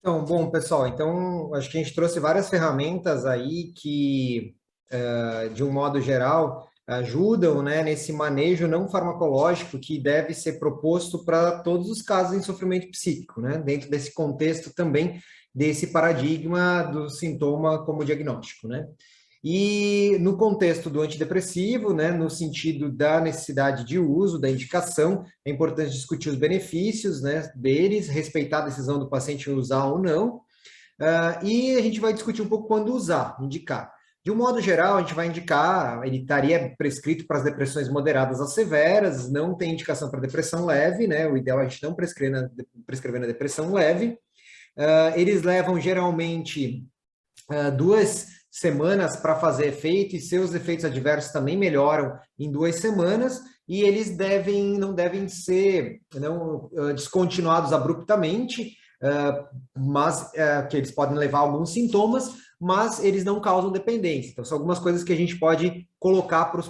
Então, bom, pessoal, então acho que a gente trouxe várias ferramentas aí que, de um modo geral, ajudam, né, nesse manejo não farmacológico que deve ser proposto para todos os casos em sofrimento psíquico, né, dentro desse contexto também desse paradigma do sintoma como diagnóstico, né? E no contexto do antidepressivo, né, no sentido da necessidade de uso, da indicação, é importante discutir os benefícios, né, deles, respeitar a decisão do paciente em usar ou não, e a gente vai discutir um pouco quando usar, indicar. De um modo geral, a gente vai indicar, ele estaria prescrito para as depressões moderadas a severas, não tem indicação para depressão leve, né? O ideal é a gente não prescrever na depressão leve. Eles levam geralmente 2 semanas para fazer efeito e seus efeitos adversos também melhoram em 2 semanas e eles não devem ser descontinuados abruptamente, mas que eles podem levar a alguns sintomas, mas eles não causam dependência. Então, são algumas coisas que a gente pode colocar para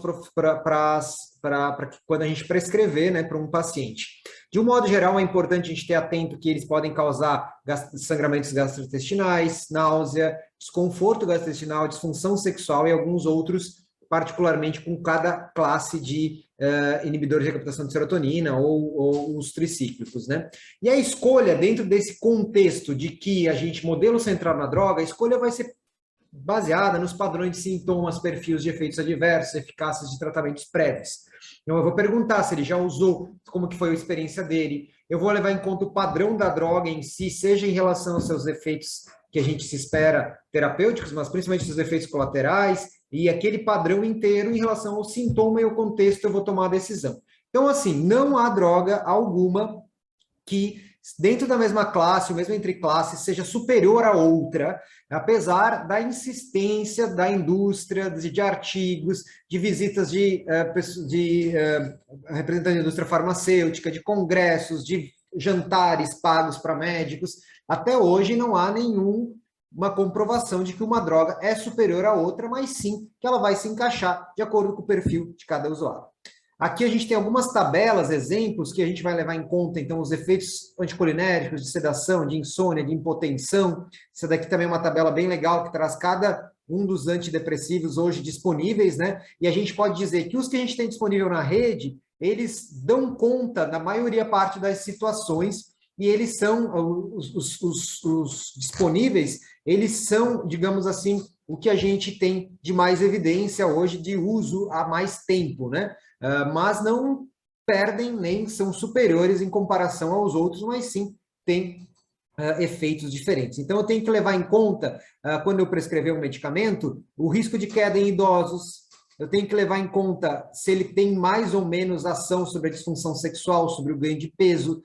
quando a gente prescrever, né, para um paciente. De um modo geral, é importante a gente ter atento que eles podem causar sangramentos gastrointestinais, náusea, desconforto gastrointestinal, disfunção sexual e alguns outros, particularmente com cada classe de inibidores de recaptação de serotonina ou os tricíclicos, né? E a escolha, dentro desse contexto de que a gente, modelo central na droga, a escolha vai ser baseada nos padrões de sintomas, perfis de efeitos adversos, eficácias de tratamentos prévios. Então, eu vou perguntar se ele já usou, como que foi a experiência dele. Eu vou levar em conta o padrão da droga em si, seja em relação aos seus efeitos que a gente se espera terapêuticos, mas principalmente os efeitos colaterais, e aquele padrão inteiro em relação ao sintoma e ao contexto, eu vou tomar a decisão. Então, assim, não há droga alguma que dentro da mesma classe, ou mesmo entre classes, seja superior à outra, apesar da insistência da indústria, de artigos, de visitas de representantes da indústria farmacêutica, de congressos, de jantares pagos para médicos. Até hoje não há uma comprovação de que uma droga é superior à outra, mas sim que ela vai se encaixar de acordo com o perfil de cada usuário. Aqui a gente tem algumas tabelas, exemplos, que a gente vai levar em conta, então, os efeitos anticolinérgicos, de sedação, de insônia, de hipotensão. Essa daqui também é uma tabela bem legal, que traz cada um dos antidepressivos hoje disponíveis, né? E a gente pode dizer que os que a gente tem disponível na rede, eles dão conta, na maioria parte das situações, e eles são, os disponíveis, eles são, digamos assim, o que a gente tem de mais evidência hoje de uso há mais tempo, né? Mas não perdem nem são superiores em comparação aos outros, mas sim têm efeitos diferentes. Então, eu tenho que levar em conta, quando eu prescrever um medicamento, o risco de queda em idosos, eu tenho que levar em conta se ele tem mais ou menos ação sobre a disfunção sexual, sobre o ganho de peso,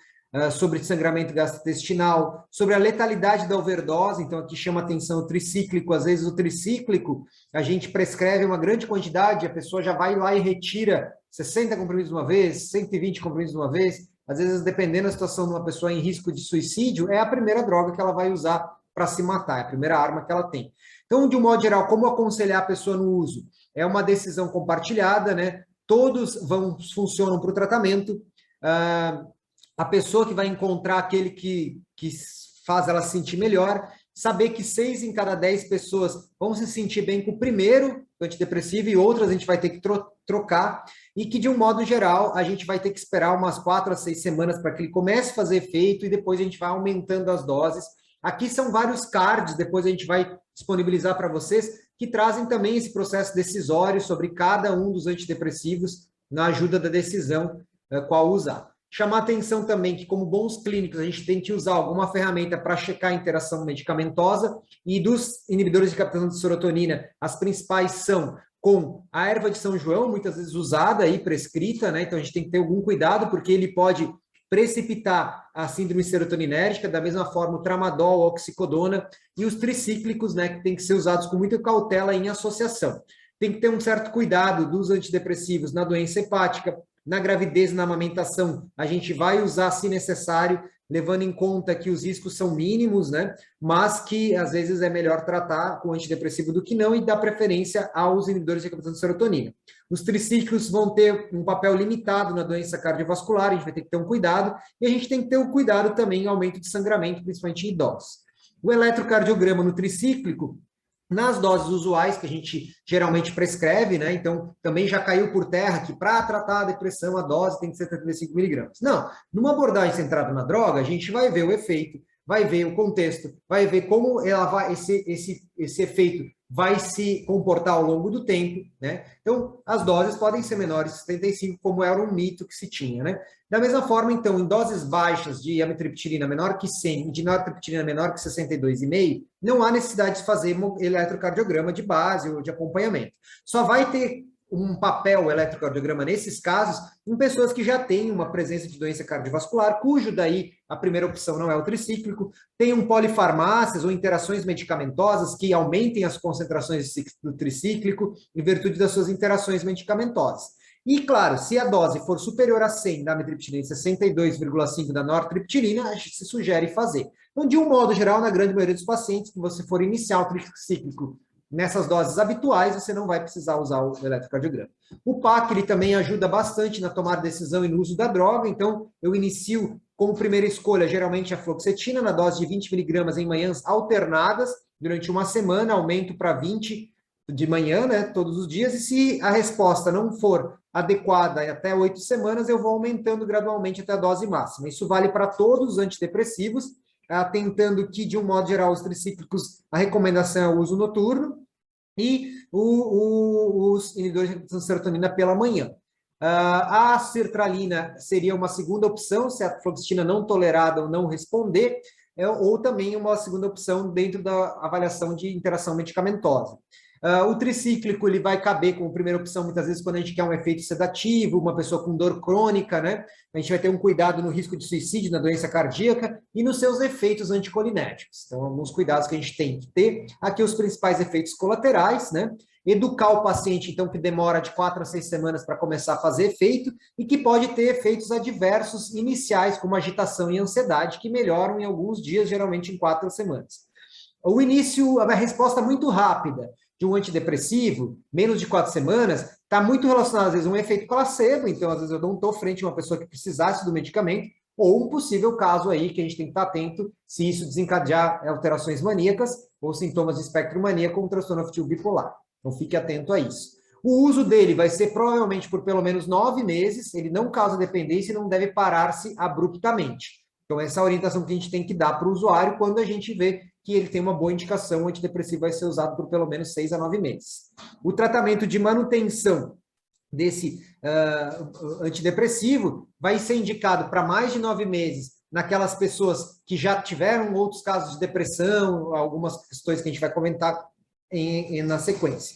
sobre sangramento gastrointestinal, sobre a letalidade da overdose. Então, aqui chama atenção o tricíclico. Às vezes, o tricíclico, a gente prescreve uma grande quantidade, a pessoa já vai lá e retira 60 comprimidos de uma vez, 120 comprimidos de uma vez. Às vezes, dependendo da situação de uma pessoa em risco de suicídio, é a primeira droga que ela vai usar para se matar, é a primeira arma que ela tem. Então, de um modo geral, como aconselhar a pessoa no uso? É uma decisão compartilhada, né? Todos funcionam para o tratamento. A pessoa que vai encontrar aquele que faz ela se sentir melhor, saber que 6 em cada 10 pessoas vão se sentir bem com o primeiro antidepressivo e outras a gente vai ter que trocar, e que, de um modo geral, a gente vai ter que esperar umas 4 a 6 semanas para que ele comece a fazer efeito e depois a gente vai aumentando as doses. Aqui são vários cards, depois a gente vai disponibilizar para vocês, que trazem também esse processo decisório sobre cada um dos antidepressivos na ajuda da decisão qual usar. Chamar atenção também que, como bons clínicos, a gente tem que usar alguma ferramenta para checar a interação medicamentosa, e dos inibidores de captação de serotonina, as principais são com a erva de São João, muitas vezes usada e prescrita, né? Então a gente tem que ter algum cuidado, porque ele pode precipitar a síndrome serotoninérgica, da mesma forma o tramadol, a oxicodona e os tricíclicos, né, que tem que ser usados com muita cautela em associação. Tem que ter um certo cuidado dos antidepressivos na doença hepática, na gravidez, na amamentação, a gente vai usar se necessário, levando em conta que os riscos são mínimos, né? Mas que às vezes é melhor tratar com antidepressivo do que não, e dar preferência aos inibidores de recaptação de serotonina. Os tricíclicos vão ter um papel limitado na doença cardiovascular, a gente vai ter que ter um cuidado, e a gente tem que ter um cuidado também em aumento de sangramento, principalmente em idosos. O eletrocardiograma no tricíclico, nas doses usuais que a gente geralmente prescreve, né? Então, também já caiu por terra que para tratar a depressão a dose tem que ser 75 miligramas. Não, numa abordagem centrada na droga, a gente vai ver o efeito, vai ver o contexto, vai ver como ela vai, esse efeito vai se comportar ao longo do tempo, né? Então, as doses podem ser menores de 75, como era um mito que se tinha, né? Da mesma forma, então, em doses baixas de amitriptilina menor que 100 e de nortriptilina menor que 62,5, não há necessidade de fazer eletrocardiograma de base ou de acompanhamento. Só vai ter um papel eletrocardiograma nesses casos em pessoas que já têm uma presença de doença cardiovascular, cujo daí a primeira opção não é o tricíclico, tenham polifarmácias ou interações medicamentosas que aumentem as concentrações do tricíclico em virtude das suas interações medicamentosas. E, claro, se a dose for superior a 100 da amitriptilina e 62,5 da nortriptilina, a gente se sugere fazer. Então, de um modo geral, na grande maioria dos pacientes, que você for iniciar o tricíclico nessas doses habituais, você não vai precisar usar o eletrocardiograma. O PAC, ele também ajuda bastante na tomada de decisão e no uso da droga, então eu inicio como primeira escolha, geralmente, a fluoxetina, na dose de 20 miligramas em manhãs alternadas, durante uma semana, aumento para 20 de manhã, né, todos os dias, e se a resposta não for adequada até 8 semanas, eu vou aumentando gradualmente até a dose máxima. Isso vale para todos os antidepressivos, tentando que, de um modo geral, os tricíclicos, a recomendação é o uso noturno, e os inibidores de serotonina pela manhã. A sertralina seria uma segunda opção, se a fluoxetina não tolerada ou não responder, ou também uma segunda opção dentro da avaliação de interação medicamentosa. O tricíclico, ele vai caber como primeira opção, muitas vezes, quando a gente quer um efeito sedativo, uma pessoa com dor crônica, né? A gente vai ter um cuidado no risco de suicídio, na doença cardíaca e nos seus efeitos anticolinéticos. Então, alguns cuidados que a gente tem que ter. Aqui, os principais efeitos colaterais, né? Educar o paciente, então, que demora de 4 a 6 semanas para começar a fazer efeito e que pode ter efeitos adversos iniciais, como agitação e ansiedade, que melhoram em alguns dias, geralmente em 4 semanas. O início, a resposta muito rápida de um antidepressivo, menos de 4 semanas, está muito relacionado, às vezes, a um efeito placebo, então, às vezes, eu não estou frente a uma pessoa que precisasse do medicamento, ou um possível caso aí que a gente tem que estar atento se isso desencadear alterações maníacas ou sintomas de espectro maníaco, como transtorno afetivo bipolar. Então, fique atento a isso. O uso dele vai ser provavelmente por pelo menos 9 meses, ele não causa dependência e não deve parar-se abruptamente. Então, essa é a orientação que a gente tem que dar para o usuário quando a gente vê que ele tem uma boa indicação, o antidepressivo vai ser usado por pelo menos 6 a 9 meses. O tratamento de manutenção desse antidepressivo vai ser indicado para mais de 9 meses naquelas pessoas que já tiveram outros casos de depressão, algumas questões que a gente vai comentar na sequência.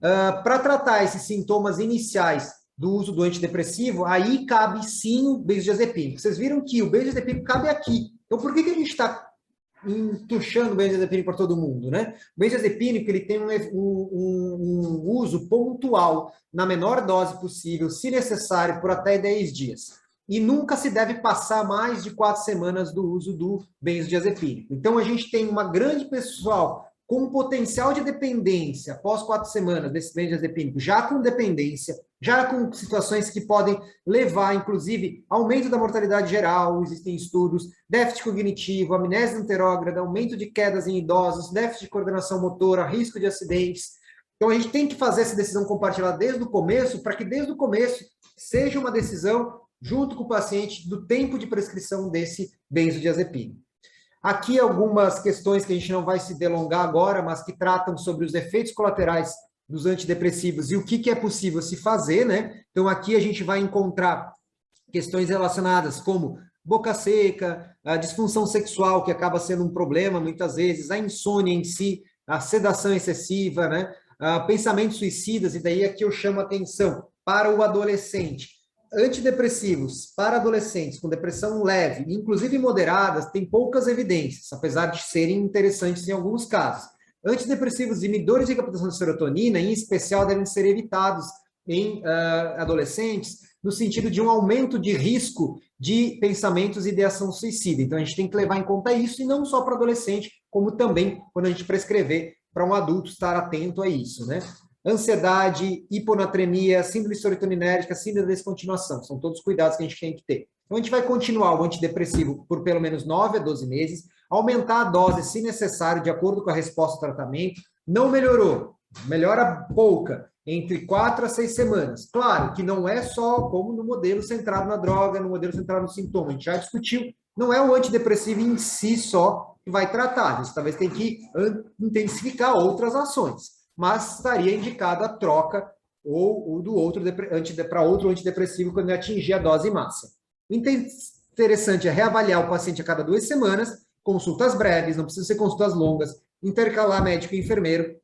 Para tratar esses sintomas iniciais do uso do antidepressivo, aí cabe sim o benzodiazepínico. Vocês viram que o benzodiazepínico cabe aqui. Então, por que a gente está entuchando o benzodiazepínico para todo mundo, né? O benzodiazepínico, ele tem um uso pontual na menor dose possível, se necessário, por até 10 dias. E nunca se deve passar mais de 4 semanas do uso do benzodiazepínico. Então, a gente tem uma grande pessoal com potencial de dependência, após 4 semanas desse benzodiazepínico, já com dependência, já com situações que podem levar, inclusive, aumento da mortalidade geral, existem estudos, déficit cognitivo, amnésia anterógrada, aumento de quedas em idosos, déficit de coordenação motora, risco de acidentes. Então, a gente tem que fazer essa decisão compartilhada desde o começo, para que desde o começo seja uma decisão, junto com o paciente, do tempo de prescrição desse benzodiazepínico. Aqui algumas questões que a gente não vai se delongar agora, mas que tratam sobre os efeitos colaterais dos antidepressivos e o que é possível se fazer, né? Então, aqui a gente vai encontrar questões relacionadas como boca seca, a disfunção sexual, que acaba sendo um problema muitas vezes, a insônia em si, a sedação excessiva, né? Pensamentos suicidas, e daí aqui eu chamo a atenção para o adolescente. Antidepressivos para adolescentes com depressão leve, inclusive moderadas, tem poucas evidências, apesar de serem interessantes em alguns casos. Antidepressivos inibidores de captação de serotonina, em especial, devem ser evitados em adolescentes, no sentido de um aumento de risco de pensamentos e ideação suicida. Então, a gente tem que levar em conta isso, e não só para adolescente, como também quando a gente prescrever para um adulto, estar atento a isso, né? Ansiedade, hiponatremia, síndrome serotoninérgica, síndrome da descontinuação. São todos cuidados que a gente tem que ter. Então, a gente vai continuar o antidepressivo por pelo menos 9 a 12 meses. aumentar a dose, se necessário, de acordo com a resposta ao tratamento. Não melhorou, melhora pouca, entre 4 a 6 semanas. Claro que não é só como no modelo centrado na droga, no modelo centrado no sintoma, a gente já discutiu, não é o antidepressivo em si só que vai tratar, a gente talvez tenha que intensificar outras ações, mas estaria indicada a troca ou do outro para outro antidepressivo quando atingir a dose máxima. O interessante é reavaliar o paciente a cada 2 semanas, consultas breves, não precisa ser consultas longas, intercalar médico e enfermeiro,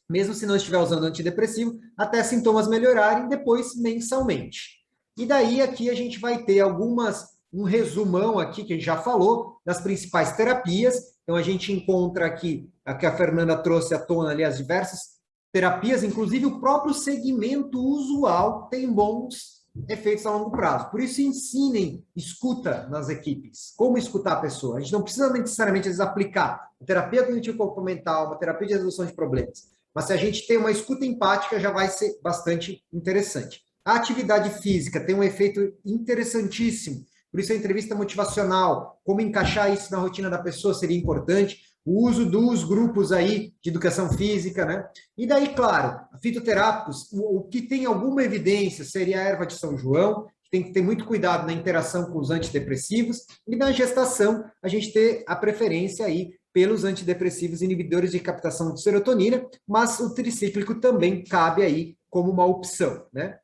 mesmo se não estiver usando antidepressivo, até sintomas melhorarem, depois mensalmente. E daí aqui a gente vai ter um resumão aqui, que a gente já falou, das principais terapias. Então a gente encontra aqui, a que a Fernanda trouxe à tona ali, as diversas terapias, inclusive o próprio segmento usual tem bons efeitos a longo prazo. Por isso, ensinem, escuta nas equipes, como escutar a pessoa. A gente não precisa necessariamente, às vezes, aplicar uma terapia cognitivo-comportamental, uma terapia de resolução de problemas. Mas se a gente tem uma escuta empática, já vai ser bastante interessante. A atividade física tem um efeito interessantíssimo. Por isso, a entrevista motivacional, como encaixar isso na rotina da pessoa seria importante. O uso dos grupos aí de educação física, né? E daí, claro, fitoterápicos, o que tem alguma evidência seria a erva de São João, que tem que ter muito cuidado na interação com os antidepressivos, e na gestação, a gente ter a preferência aí pelos antidepressivos inibidores de captação de serotonina, mas o tricíclico também cabe aí como uma opção, né?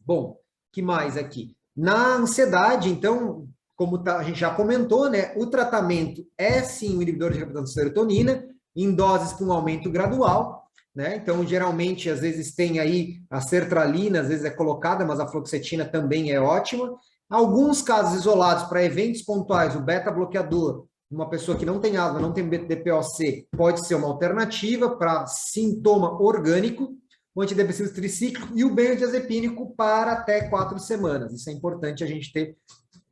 Bom, que mais aqui? Na ansiedade, então, como a gente já comentou, né, o tratamento é sim um inibidor de captação de serotonina, em doses com aumento gradual, né? Então, geralmente, às vezes tem aí a sertralina, às vezes é colocada, mas a fluoxetina também é ótima. Alguns casos isolados para eventos pontuais, o beta-bloqueador, uma pessoa que não tem asma, não tem DPOC, pode ser uma alternativa para sintoma orgânico, o antidepressivo tricíclico e o benzodiazepínico para até 4 semanas. Isso é importante a gente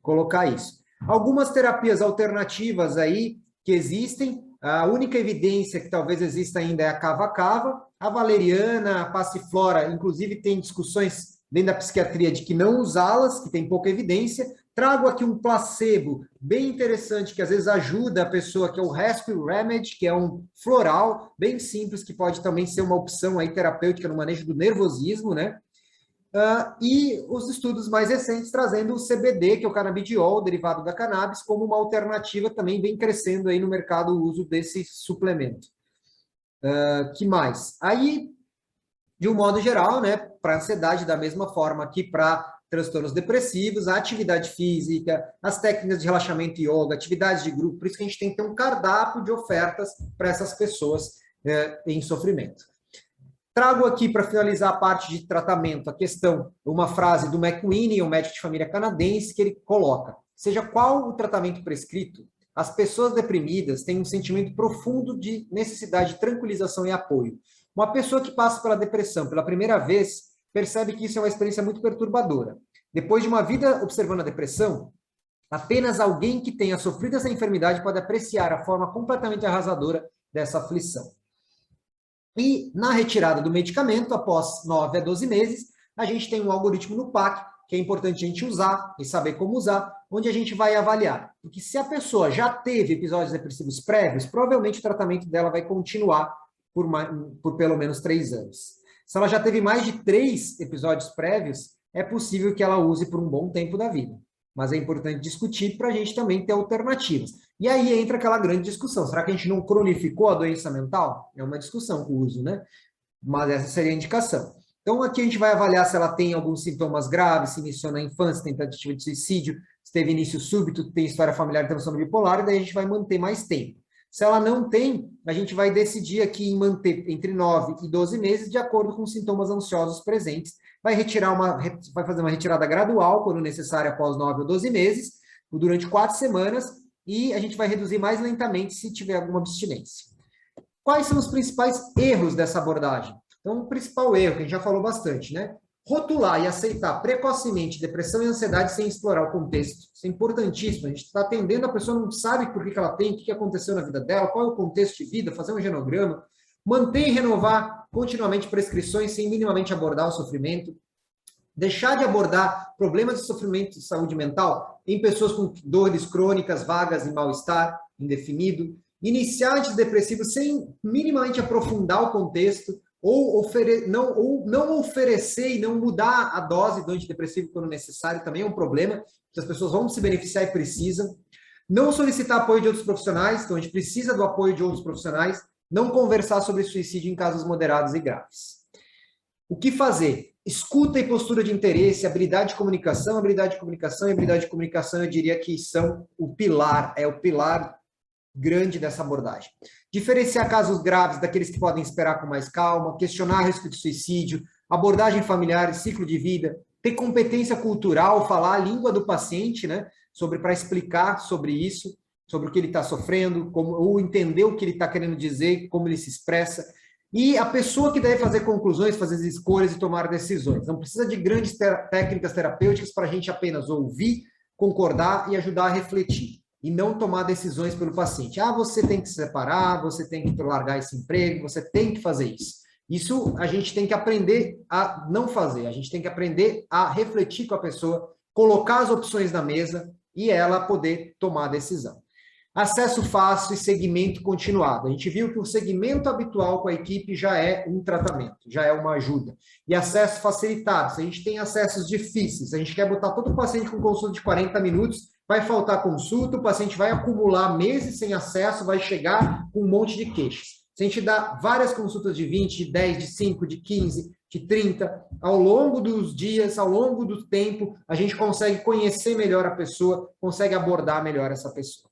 colocar isso. Algumas terapias alternativas aí que existem, a única evidência que talvez exista ainda é a cava-cava, a valeriana, a passiflora, inclusive tem discussões dentro da psiquiatria de que não usá-las, que tem pouca evidência. Trago aqui um placebo bem interessante, que às vezes ajuda a pessoa, que é o Rescue Remedy, que é um floral bem simples, que pode também ser uma opção aí terapêutica no manejo do nervosismo, né? E os estudos mais recentes trazendo o CBD, que é o canabidiol, derivado da cannabis, como uma alternativa também vem crescendo aí no mercado o uso desse suplemento. Que mais? Aí, de um modo geral, né, para ansiedade, da mesma forma que para transtornos depressivos, a atividade física, as técnicas de relaxamento e yoga, atividades de grupo, por isso que a gente tem que ter um cardápio de ofertas para essas pessoas em sofrimento. Trago aqui, para finalizar a parte de tratamento, a questão, uma frase do McWhinney, um médico de família canadense, que ele coloca: seja qual o tratamento prescrito, as pessoas deprimidas têm um sentimento profundo de necessidade de tranquilização e apoio. Uma pessoa que passa pela depressão pela primeira vez percebe que isso é uma experiência muito perturbadora. Depois de uma vida observando a depressão, apenas alguém que tenha sofrido essa enfermidade pode apreciar a forma completamente arrasadora dessa aflição. E na retirada do medicamento, após 9 a 12 meses, a gente tem um algoritmo no PAC, que é importante a gente usar e saber como usar, onde a gente vai avaliar. Porque se a pessoa já teve episódios depressivos prévios, provavelmente o tratamento dela vai continuar por pelo menos 3 anos. Se ela já teve mais de 3 episódios prévios, é possível que ela use por um bom tempo da vida. Mas é importante discutir para a gente também ter alternativas. E aí entra aquela grande discussão. Será que a gente não cronificou a doença mental? É uma discussão o uso, né? Mas essa seria a indicação. Então, aqui a gente vai avaliar se ela tem alguns sintomas graves, se iniciou na infância, tem tentativa de suicídio, se teve início súbito, tem história familiar de transtorno bipolar, e daí a gente vai manter mais tempo. Se ela não tem, a gente vai decidir aqui em manter entre 9 e 12 meses, de acordo com os sintomas ansiosos presentes. Vai fazer uma retirada gradual, quando necessário, após 9 ou 12 meses, durante 4 semanas, e a gente vai reduzir mais lentamente se tiver alguma abstinência. Quais são os principais erros dessa abordagem? Então, o principal erro, que a gente já falou bastante, né? Rotular e aceitar precocemente depressão e ansiedade sem explorar o contexto. Isso é importantíssimo. A gente está atendendo, a pessoa não sabe por que ela tem, o que aconteceu na vida dela, qual é o contexto de vida, fazer um genograma, manter e renovar continuamente prescrições sem minimamente abordar o sofrimento, deixar de abordar problemas de sofrimento de saúde mental em pessoas com dores crônicas, vagas e mal-estar, indefinido, iniciar antidepressivo sem minimamente aprofundar o contexto, ou não oferecer e não mudar a dose do antidepressivo quando necessário, também é um problema, as pessoas vão se beneficiar e precisam. Não solicitar apoio de outros profissionais, então a gente precisa do apoio de outros profissionais. Não conversar sobre suicídio em casos moderados e graves. O que fazer? Escuta e postura de interesse, habilidade de comunicação e habilidade de comunicação, eu diria que são o pilar grande dessa abordagem. Diferenciar casos graves daqueles que podem esperar com mais calma, questionar risco de suicídio, abordagem familiar, ciclo de vida, ter competência cultural, falar a língua do paciente, né, para explicar sobre isso, sobre o que ele está sofrendo, ou entender o que ele está querendo dizer, como ele se expressa. E a pessoa que deve fazer conclusões, fazer as escolhas e tomar decisões. Não precisa de grandes técnicas terapêuticas para a gente apenas ouvir, concordar e ajudar a refletir. E não tomar decisões pelo paciente. Ah, você tem que se separar, você tem que largar esse emprego, você tem que fazer isso. Isso a gente tem que aprender a não fazer. A gente tem que aprender a refletir com a pessoa, colocar as opções na mesa e ela poder tomar a decisão. Acesso fácil e segmento continuado. A gente viu que o segmento habitual com a equipe já é um tratamento, já é uma ajuda. E acesso facilitado. Se a gente tem acessos difíceis, a gente quer botar todo o paciente com consulta de 40 minutos, vai faltar consulta, o paciente vai acumular meses sem acesso, vai chegar com um monte de queixas. Se a gente dá várias consultas de 20, de 10, de 5, de 15, de 30, ao longo dos dias, ao longo do tempo, a gente consegue conhecer melhor a pessoa, consegue abordar melhor essa pessoa.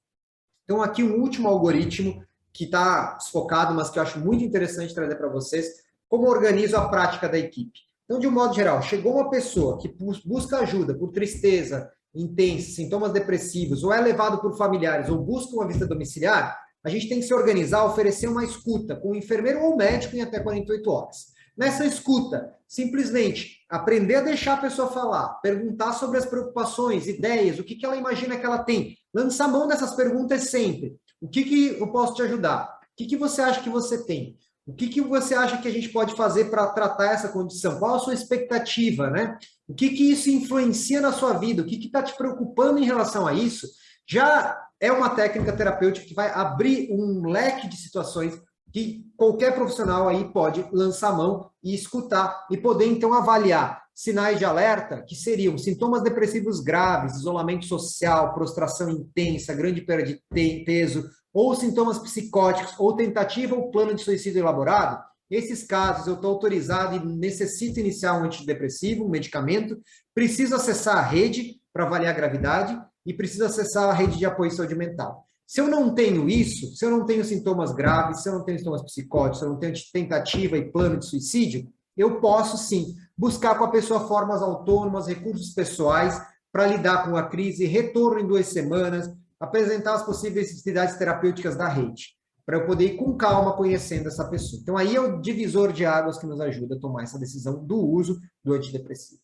Então, aqui um último algoritmo que está desfocado, mas que eu acho muito interessante trazer para vocês, como organizo a prática da equipe. Então, de um modo geral, chegou uma pessoa que busca ajuda por tristeza intensa, sintomas depressivos, ou é levado por familiares, ou busca uma visita domiciliar, a gente tem que se organizar, oferecer uma escuta com o enfermeiro ou médico em até 48 horas. Nessa escuta, simplesmente aprender a deixar a pessoa falar, perguntar sobre as preocupações, ideias, o que ela imagina que ela tem. Lança a mão dessas perguntas sempre. O que eu posso te ajudar? O que você acha que você tem? O que você acha que a gente pode fazer para tratar essa condição? Qual a sua expectativa, né? O que isso influencia na sua vida? O que está te preocupando em relação a isso? Já é uma técnica terapêutica que vai abrir um leque de situações que qualquer profissional aí pode lançar a mão e escutar e poder, então, avaliar sinais de alerta, que seriam sintomas depressivos graves, isolamento social, prostração intensa, grande perda de peso, ou sintomas psicóticos, ou tentativa ou plano de suicídio elaborado. Nesses casos, eu estou autorizado e necessito iniciar um antidepressivo, um medicamento, preciso acessar a rede para avaliar a gravidade e preciso acessar a rede de apoio à saúde mental. Se eu não tenho isso, se eu não tenho sintomas graves, se eu não tenho sintomas psicóticos, se eu não tenho tentativa e plano de suicídio, eu posso sim buscar com a pessoa formas autônomas, recursos pessoais para lidar com a crise, retorno em 2 semanas, apresentar as possíveis necessidades terapêuticas da rede, para eu poder ir com calma conhecendo essa pessoa. Então aí é o divisor de águas que nos ajuda a tomar essa decisão do uso do antidepressivo.